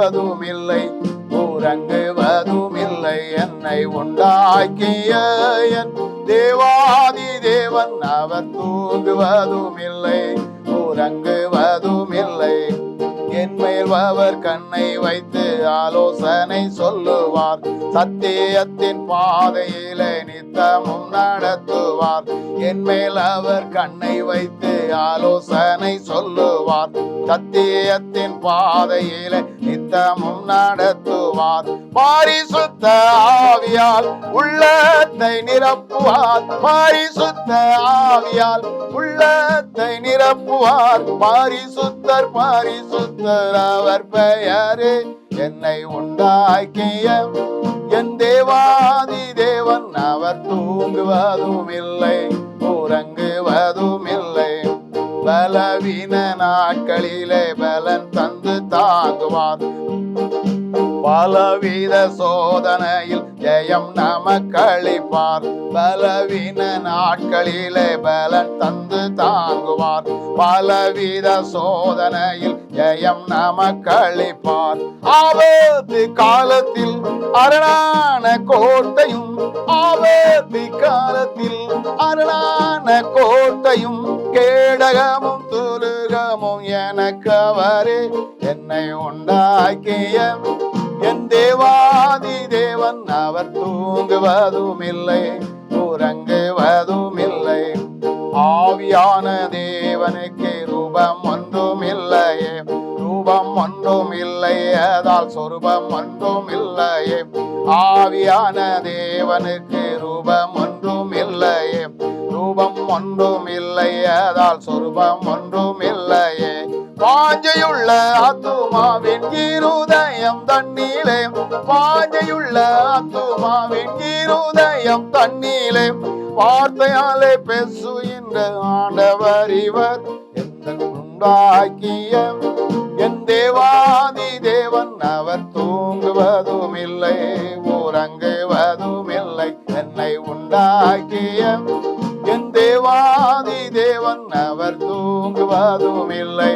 தூங்குவதும் இல்லை, உறங்குவதும் இல்லை. என்னை உண்டாக்கிய என் தேவாதி தேவன் அவர் தூங்குவதும் இல்லை, உறங்குவதும் இல்லை. என் மேல் அவர் கண்ணை வைத்து ஆலோசனை சொல்லுவார், சத்தியத்தின் பாதையிலே நித்தமும் நடத்துவார். என் மேல் அவர் கண்ணை வைத்து ஆலோசனை சொல்லுவார், சத்தியத்தின் பாதையிலே நித்தமும் நடத்துவார். பரிசுத்த ஆவியால் உள்ளத்தை நிரப்புவார், பரிசுத்த ஆவியால் உள்ளத்தை நிரப்புவார். பரிசுத்தர் பரிசுத்தர் அவர் பெயரே. என்னை உண்டாக்கிய என் தேவாதி தேவன் அவர் தூங்குவதும் இல்லை, உறங்குவதும் இல்லை. பலவீன நாட்களிலே பலன் தந்து தாங்குவார், பலவித சோதனையில் ஜெயம் நமக்களிப்பார். பலவீன நாட்களிலே பலன் தந்து தாங்குவார், பலவித சோதனையில் ஜெயம் நமக்களிப்பார். ஆபத்து காலத்தில் அரணான கோட்டையும், ஆபத்து காலத்தில் அரணான கோட்டையும், கேடகமும் துருகமும் எனக்கு அவரே. என்னை உண்டாக்கிய என் தேவாதி தேவன் அவர் தூங்குவதும் இல்லை, உறங்குவதும் இல்லை. ஆவியான தேவனுக்கு ரூபம் ஒன்றும் இல்லையே, ரூபம் ஒன்றும் இல்லையதால் சொரூபம் ஒன்றும் இல்லையே. ஆவியான தேவனுக்கு ரூபம் ஒன்றும் இல்லையே, ரூபம் ஒன்றும் இல்லையதால் சொரூபம் ஒன்றும் இல்லையே. வாஞ்சையுள்ள ஆத்துமாவின் இருதயம் தண்ணீலே, வாஞ்சையுள்ள ஆத்துமாவின் இருதயம் தண்ணீலே. வார்த்தையாலே பேசுகின்ற ஆண்டவர் இவர், என்னை உண்டாக்கிய என் தேவாதி தேவன் அவர் தூங்குவதும் இல்லை, உறங்குவதும் இல்லை. என்னை உண்டாக்கிய என் தேவாதி தேவன் அவர் தூங்குவதும் இல்லை,